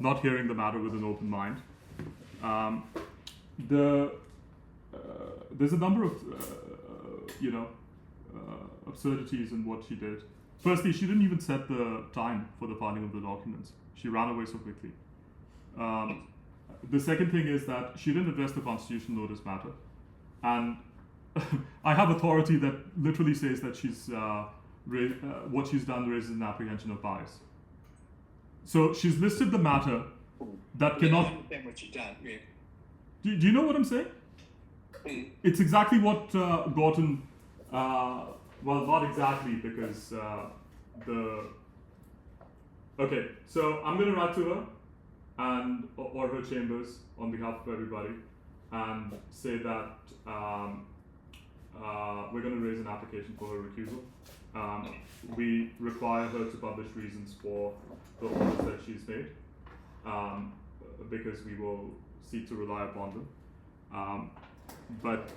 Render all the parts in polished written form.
not hearing the matter with an open mind. There's a number of absurdities in what she did. Firstly, she didn't even set the time for the filing of the documents. She ran away so quickly. The second thing is that she didn't address the constitutional notice matter. And I have authority that literally says that what she's done raises an apprehension of bias. So she's listed the matter that cannot... I understand what you've done, yeah. Do you know what I'm saying? It's exactly what Gorton... well, not exactly, because Okay, so I'm going to write to her or her chambers on behalf of everybody and say that we're going to raise an application for her recusal. We require her to publish reasons for the orders that she's made, because we will seek to rely upon them. But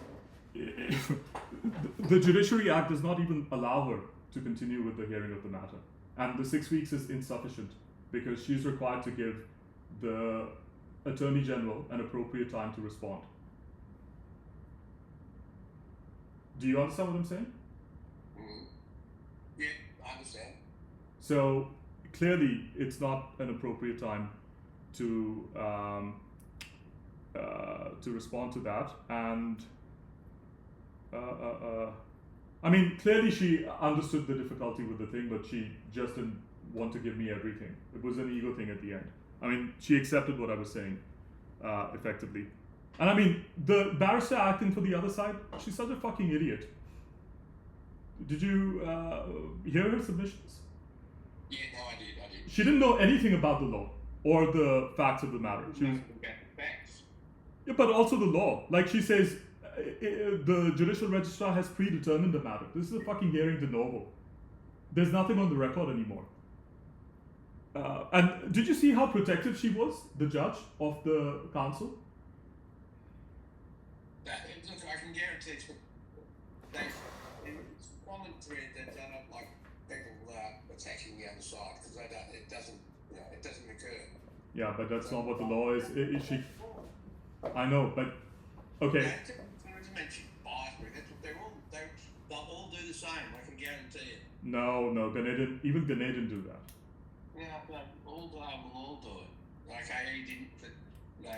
the Judiciary Act does not even allow her to continue with the hearing of the matter. And the 6 weeks is insufficient because she's required to give the Attorney General an appropriate time to respond. Do you understand what I'm saying? Yeah, I understand. So clearly it's not an appropriate time to respond to that. And I mean, clearly she understood the difficulty with the thing, but she just didn't want to give me everything. It was an ego thing at the end. I mean, she accepted what I was saying, effectively. And I mean, the barrister acting for the other side, she's such a fucking idiot. Did you hear her submissions? Yeah, no, I did. She didn't know anything about the law or the facts of the matter. She was, facts. yeah, but also the law. Like she says, the judicial registrar has predetermined the matter. This is a fucking hearing de novo. There's nothing on the record anymore. And did you see how protective she was, the judge of the council? Look, I can guarantee it's common thread that I don't like people attacking the other side because it doesn't occur. Yeah, but that's not what the law is. I know, but okay. Yeah, it's mention bias, that's what they'll all do the same. I can guarantee it. No, even Gane didn't do that. Yeah, but all will all do it. Okay, he didn't, but no.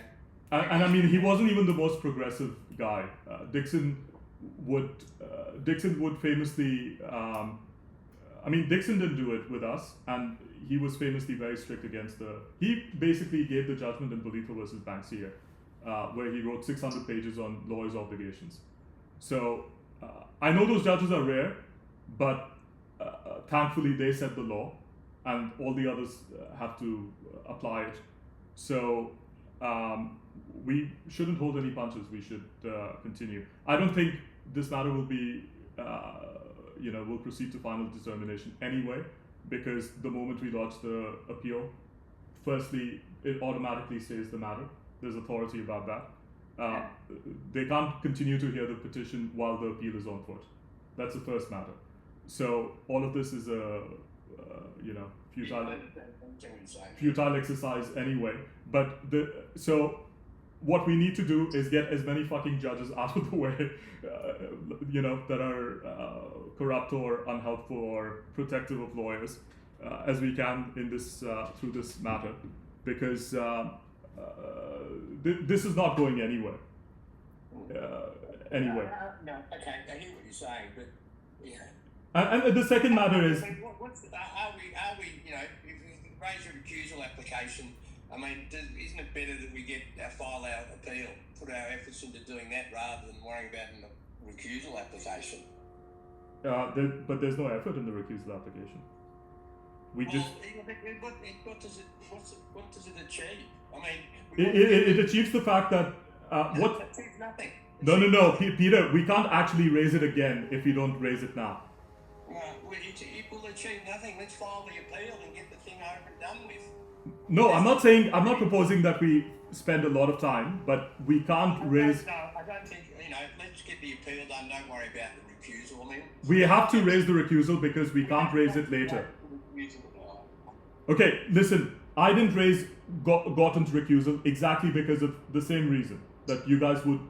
And I mean, he wasn't even the most progressive guy. Dixon would famously. I mean, Dixon didn't do it with us, and he was famously very strict against He basically gave the judgment in Bolitho versus Banksia, where he wrote 600 pages on lawyers' obligations. So I know those judges are rare, but thankfully they set the law, and all the others have to apply it. So we shouldn't hold any punches. We should continue. I don't think this matter will be, will proceed to final determination anyway, because the moment we lodge the appeal, firstly, it automatically stays the matter. There's authority about that. They can't continue to hear the petition while the appeal is on foot. That's the first matter. So all of this is a, futile exercise anyway. But so what we need to do is get as many fucking judges out of the way, that are corrupt or unhelpful or protective of lawyers as we can in this through this matter, because this is not going anywhere. Anyway. No, okay, I hear what you're saying, but yeah. And the second matter is. Are we, if we raise a recusal application, I mean, isn't it better that we file our appeal, put our efforts into doing that rather than worrying about a recusal application? But there's no effort in the recusal application. What does it achieve? I mean, it achieves the fact that what? It achieves nothing. No, Peter, we can't actually raise it again if we don't raise it now. It will achieve nothing. Let's file the appeal and get the thing over and done with. No, I'm not proposing that we spend a lot of time, but we can't raise. No, I don't think, let's get the appeal done. Don't worry about the recusal. I mean, we have to raise the recusal because we can't raise it later. Okay, listen, I didn't raise gotten to recusal exactly because of the same reason, that you guys would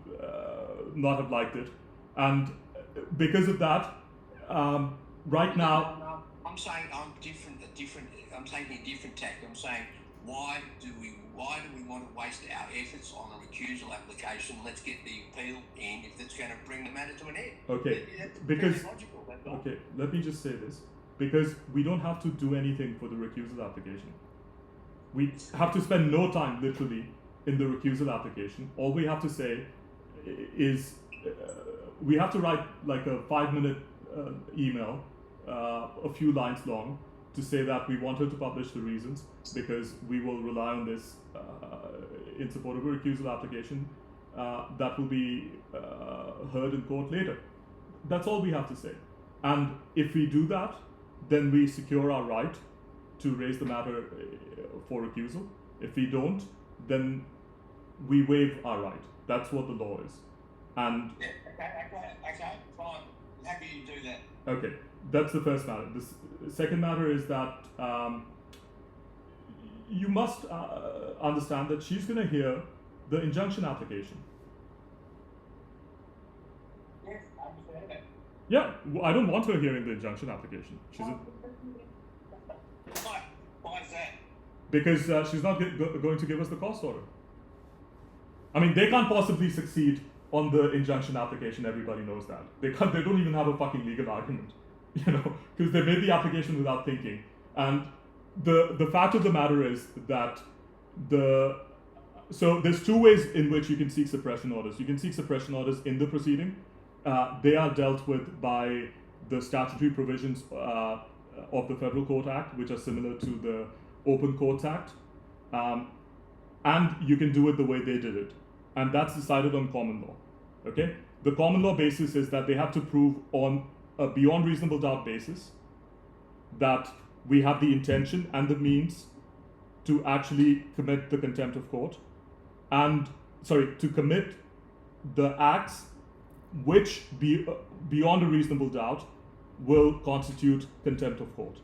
not have liked it, and because of that, right now. I'm saying I'm different. I'm taking a different tack. I'm saying why do we want to waste our efforts on a recusal application? Let's get the appeal in if that's going to bring the matter to an end. Okay, That's because very logical, that's all. okay, let me just say this, because we don't have to do anything for the recusal application. We have to spend no time, literally, in the recusal application. All we have to say is we have to write like a 5-minute email, a few lines long, to say that we want her to publish the reasons because we will rely on this in support of a recusal application that will be heard in court later. That's all we have to say. And if we do that, then we secure our right to raise the matter for recusal. If we don't, then we waive our right. That's what the law is. And Yeah, okay, fine. Happy to do that. okay, that's the first matter. The second matter is that you must understand that she's going to hear the injunction application. Yes, I understand that. Yeah, I don't want her hearing the injunction application. Why is that? Because she's not going to give us the cost order. I mean, they can't possibly succeed on the injunction application. Everybody knows that. They don't even have a fucking legal argument, because they made the application without thinking. And the fact of the matter is that so there's two ways in which you can seek suppression orders. You can seek suppression orders in the proceeding. They are dealt with by the statutory provisions of the Federal Court Act, which are similar to the Open Courts Act. And you can do it the way they did it. And that's decided on common law. Okay? The common law basis is that they have to prove on a beyond reasonable doubt basis that we have the intention and the means to actually commit the contempt of court, to commit the acts which beyond a reasonable doubt will constitute contempt of court.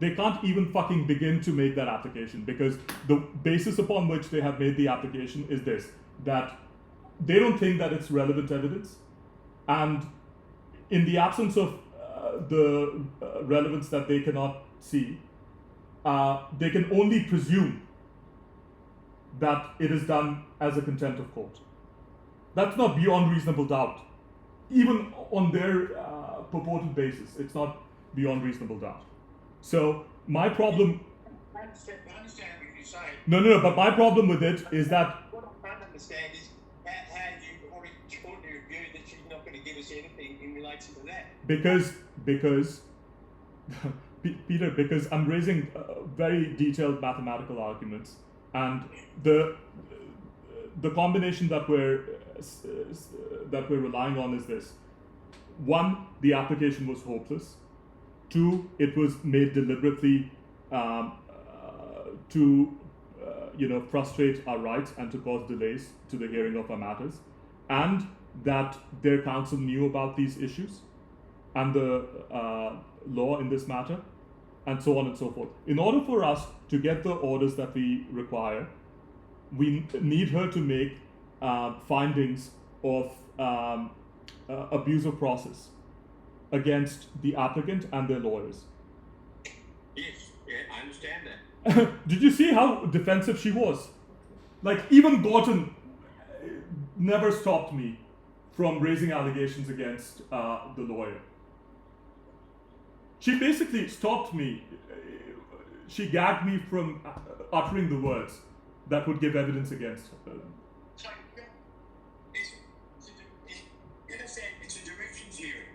They can't even fucking begin to make that application because the basis upon which they have made the application is this, that they don't think that it's relevant evidence, and in the absence of the relevance that they cannot see, they can only presume that it is done as a contempt of court. That's not beyond reasonable doubt. Even on their purported basis, it's not beyond reasonable doubt. So my problem... I understand what you're saying. No, but my problem with it is that... What I can't understand is how you already reviewed that she's not going to give us anything in relation to that. Because Peter, because I'm raising very detailed mathematical arguments, and the combination that we're relying on is this. One, the application was hopeless. Two, it was made deliberately to frustrate our rights and to cause delays to the hearing of our matters, and that their counsel knew about these issues and the law in this matter, and so on and so forth. In order for us to get the orders that we require, we need her to make findings of abuse of process against the applicant and their lawyers. Yes, yeah, I understand that. Did you see how defensive she was? Like, even Gorton never stopped me from raising allegations against the lawyer. She basically stopped me. She gagged me from uttering the words that would give evidence against her. So, you understand, it's a directions hearing.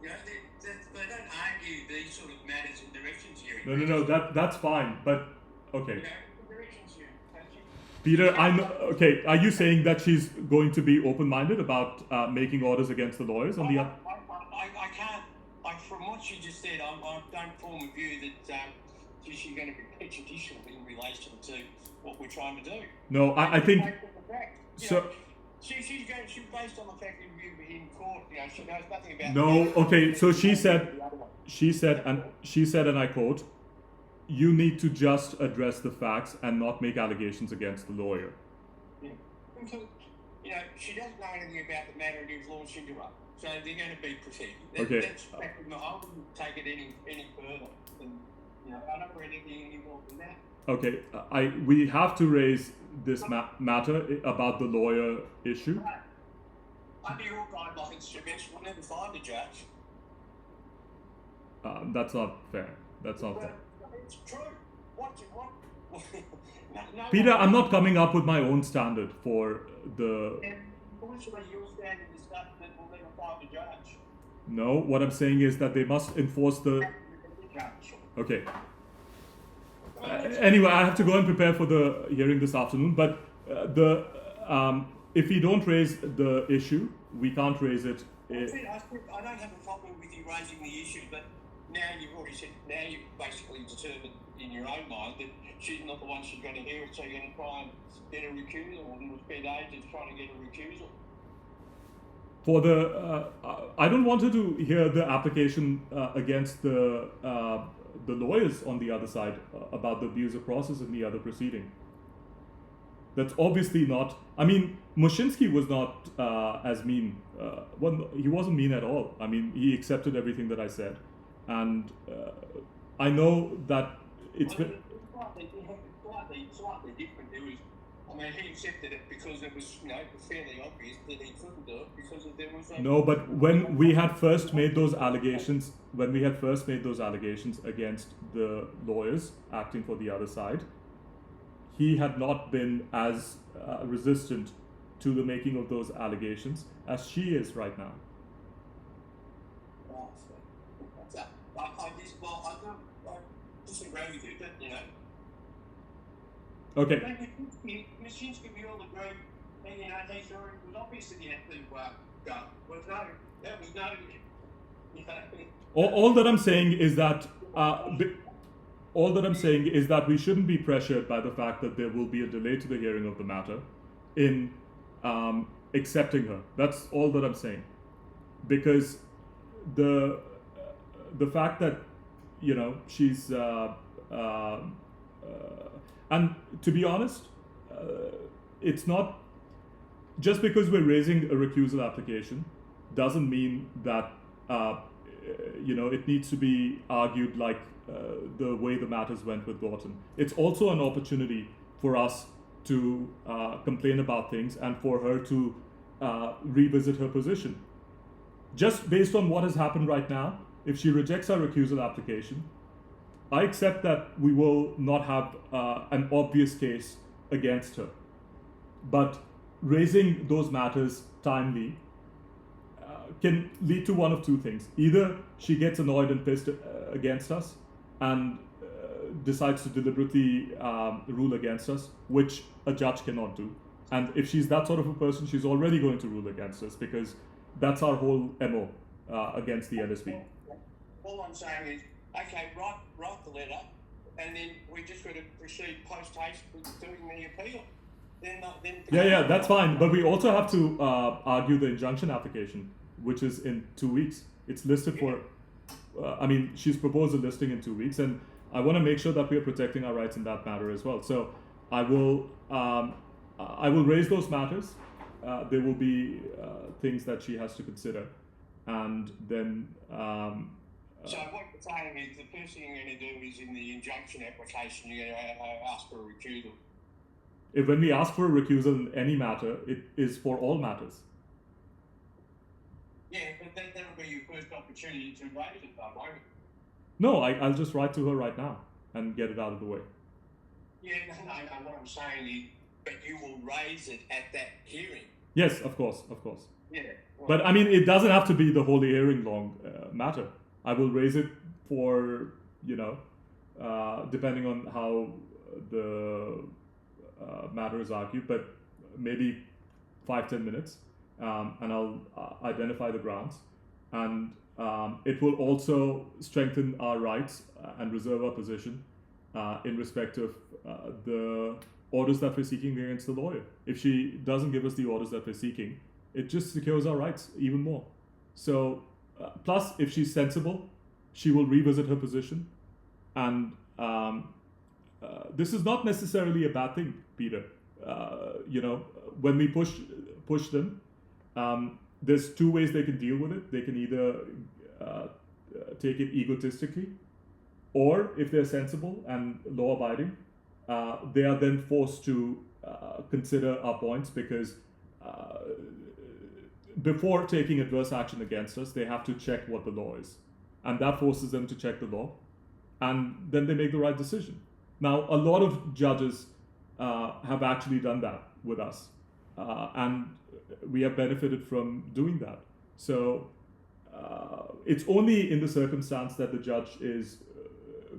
They don't argue these sort of matters in directions hearing. No, that's fine, but okay. Directions hearing, don't you? Peter, okay, are you saying that she's going to be open-minded about making orders against the lawyers on the other? I can't, from what you just said, I don't form a view that she's going to be prejudicial in relation to what we're trying to do. No, I think... So... She's based on the fact that you're in court, she knows nothing about... No, okay, so she said, and I quote, you need to just address the facts and not make allegations against the lawyer. Yeah. Because, she doesn't know anything about the matter and you've launched into her. So they're going to be protected. Okay. I wouldn't take it any further. And, I don't read anything any more than that. Okay, we have to raise this matter about the lawyer issue. Under your guidelines, Shivesh will never find a judge. That's not fair. That's not fair. It's true. What? No, Peter, I'm not coming up with my own standard for the... Unfortunately, your standard is that we'll never find a judge. No, what I'm saying is that they must enforce the... Okay. Anyway, I have to go and prepare for the hearing this afternoon, but if we don't raise the issue, we can't raise it. I don't have a problem with you raising the issue, but now you've already said, now you've basically determined in your own mind that she's not the one she's going to hear it, so you're going to try and get a recusal, and we've spent ages trying to get a recusal. For the, I don't want her to hear the application against the lawyers on the other side about the abuse of process in the other proceeding. That's obviously not. I mean, Mushinsky was not as mean. Well, he wasn't mean at all. I mean, he accepted everything that I said, and I know that it's been slightly different. He accepted it because it was, fairly obvious that he couldn't do it because there was no. But when we had first made those allegations, against the lawyers acting for the other side, he had not been as resistant to the making of those allegations as she is right now. I disagree with you, but Okay. Mushinsky, we all agree, and it was obvious that you had to go. That was no. All that I'm saying is that we shouldn't be pressured by the fact that there will be a delay to the hearing of the matter in accepting her. That's all that I'm saying, because the fact that she's and to be honest, it's not just because we're raising a recusal application doesn't mean that it needs to be argued like the way the matters went with Gorton. It's also an opportunity for us to complain about things and for her to revisit her position. Just based on what has happened right now, if she rejects our recusal application, I accept that we will not have an obvious case against her. But raising those matters timely can lead to one of two things. Either she gets annoyed and pissed against us and decides to deliberately rule against us, which a judge cannot do. And if she's that sort of a person, she's already going to rule against us, because that's our whole MO against the LSP. All I'm saying is, okay, write the letter, and then we just got to proceed post haste with doing the appeal. Yeah, that's fine. But we also have to argue the injunction application, which is in 2 weeks. It's listed for. She's proposed a listing in 2 weeks, and I want to make sure that we are protecting our rights in that matter as well. So I will raise those matters. There will be things that she has to consider, and then. So what you're saying is the first thing you're going to do is in the injunction application, you're going to ask for a recusal. When we ask for a recusal in any matter, it is for all matters. Yeah, but that'll be your first opportunity to raise it, though, won't it? No, I'll just write to her right now and get it out of the way. Yeah, no, what I'm saying is, but you will raise it at that hearing. Yes, of course. Yeah. Well, But it doesn't have to be the whole hearing long matter. I will raise it for, depending on how the matter is argued, but maybe 5-10 minutes, and I'll identify the grounds. And it will also strengthen our rights and reserve our position in respect of the orders that we're seeking against the lawyer. If she doesn't give us the orders that we're seeking, it just secures our rights even more. So, plus, if she's sensible, she will revisit her position, and um, this is not necessarily a bad thing, Peter. When we push them, there's two ways they can deal with it. They can either take it egotistically, or if they're sensible and law-abiding, they are then forced to consider our points, because before taking adverse action against us, they have to check what the law is, and that forces them to check the law, and then they make the right decision. Now, a lot of judges have actually done that with us, and we have benefited from doing that. So it's only in the circumstance that the judge is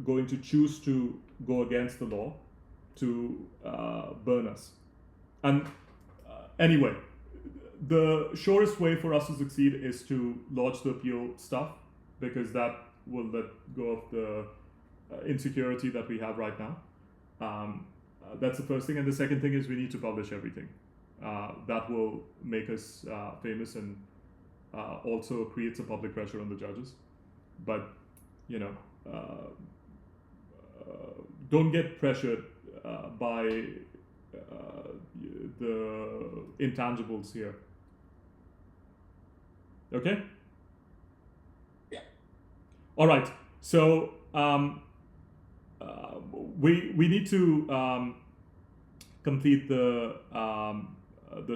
going to choose to go against the law to burn us. And anyway, the surest way for us to succeed is to lodge the appeal stuff, because that will let go of the insecurity that we have right now. That's the first thing. And the second thing is we need to publish everything. That will make us famous, and also create some public pressure on the judges. But, don't get pressured by the intangibles here. Okay? Yeah. All right. So we need to complete the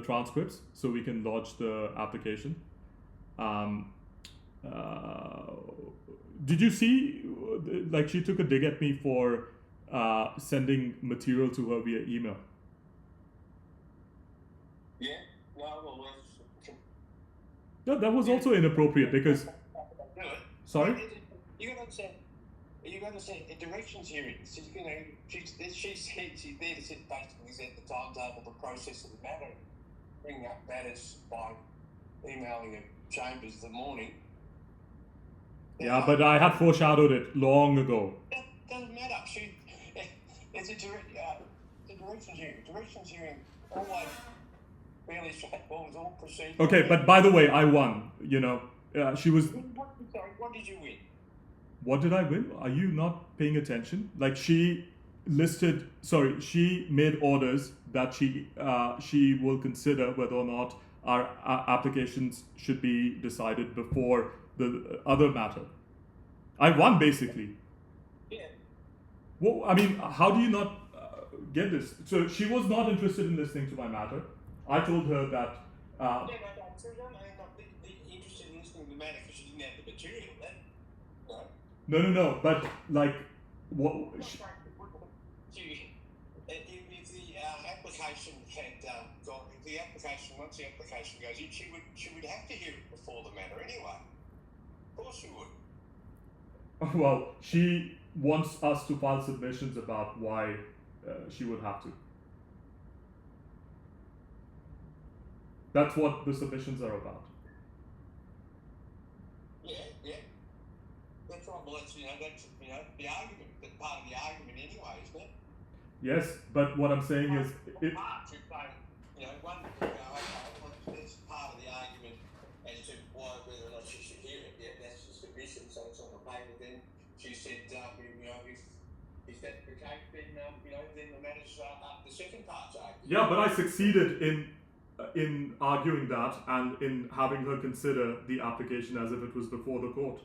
transcripts so we can lodge the application. Did you see, like, she took a dig at me for sending material to her via email? Yeah. No, No, that was also inappropriate because. Sorry? You got to understand. You got to understand. A directions hearing. She's there to sit basically set the timetable, the process of the matter, bringing up matters by emailing her chambers the morning. Yeah, but I had foreshadowed it long ago. That doesn't matter. It's a directions hearing. Directions hearing always fairly straightforward. All proceedings. Okay, but by the way, I won. She was. Sorry, what did you win? What did I win? Are you not paying attention? Like, she made orders that she will consider whether or not our applications should be decided before the other matter. I won, basically. Yeah. Well, I mean, how do you not get this? So she was not interested in listening to my matter. I told her that. So you don't not be interested in listening to the matter because you didn't have the material. No. But like, what? If the application had gone, once the application goes in, she would have to hear it before the matter anyway. Of course she would. Well, she wants us to file submissions about why she would have to. That's what the submissions are about. Yeah. That's right. Well, that's the argument. That's part of the argument anyway, isn't it? Yes, but what I'm saying is, that's part of the argument as to whether or not she should hear it. Yeah, that's the submission, so it's on the paper. Then she said, if that's the case, then the matter's up the second part's argument. Yeah, but I succeeded in arguing that and in having her consider the application as if it was before the court.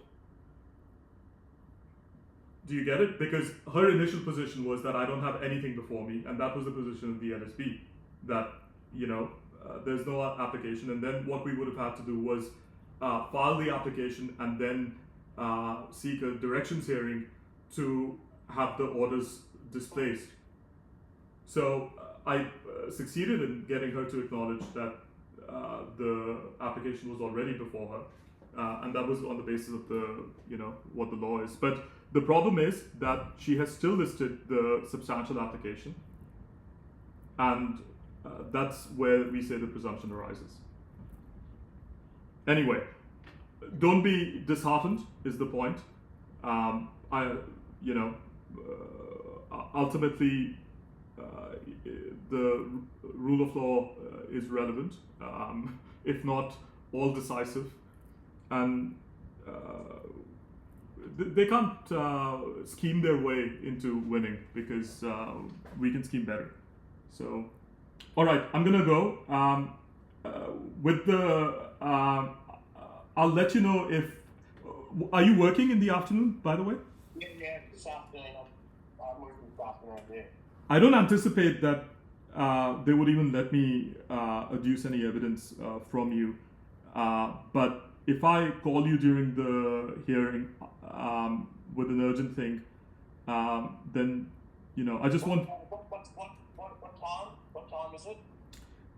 Do you get it? Because her initial position was that I don't have anything before me, and that was the position of the NSB, that, there's no application, and then what we would have had to do was file the application and then seek a directions hearing to have the orders displaced. So I succeeded in getting her to acknowledge that the application was already before her, and that was on the basis of what the law is. But the problem is that she has still listed the substantial application, and that's where we say the presumption arises. Anyway, don't be disheartened is the point. Ultimately, the rule of law is relevant, if not all decisive, and they can't scheme their way into winning because we can scheme better. So, all right, I'm gonna go. With the, I'll let you know if. Are you working in the afternoon, by the way? Yeah, this afternoon. I'm working this afternoon, yeah. I don't anticipate that they would even let me adduce any evidence from you. But if I call you during the hearing with an urgent thing, then I just want. What time? What time is it?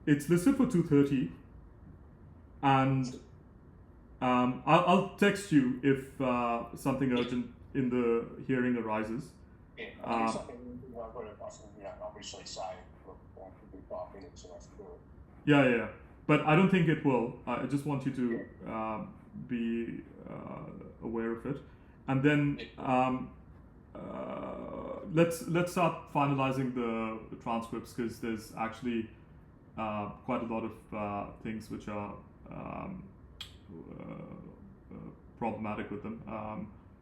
It's listed for 2:30, and I'll text you if something urgent in the hearing arises. Yeah, something I've got to obviously say. Look, it could be 5 minutes, so that's good. Yeah. But I don't think it will. I just want you to be aware of it, and then let's start finalizing the transcripts because there's actually quite a lot of things which are problematic with them.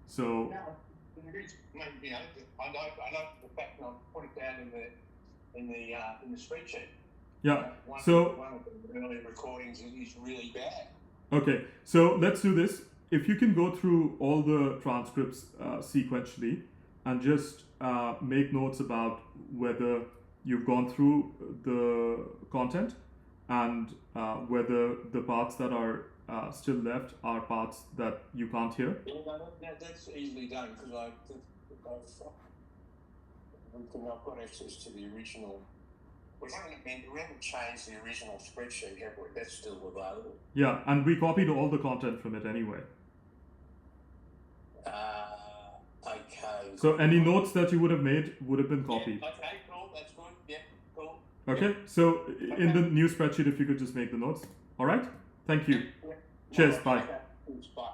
So. I know the fact that I put it down in the spreadsheet. Yeah. One of the early recordings is really bad. Okay, so let's do this. If you can go through all the transcripts sequentially and just make notes about whether you've gone through the content and whether the parts that are still left are parts that you can't hear. That's easily done because I've got access to the original. We haven't changed the original spreadsheet, have we? That's still available. Yeah, and we copied all the content from it anyway. Okay. So any notes that you would have made would have been copied. Yeah, okay, cool. That's good. Yeah, cool. Okay, yeah. so in the new spreadsheet, if you could just make the notes. All right? Thank you. Yeah. Cheers, bye. Okay. Bye.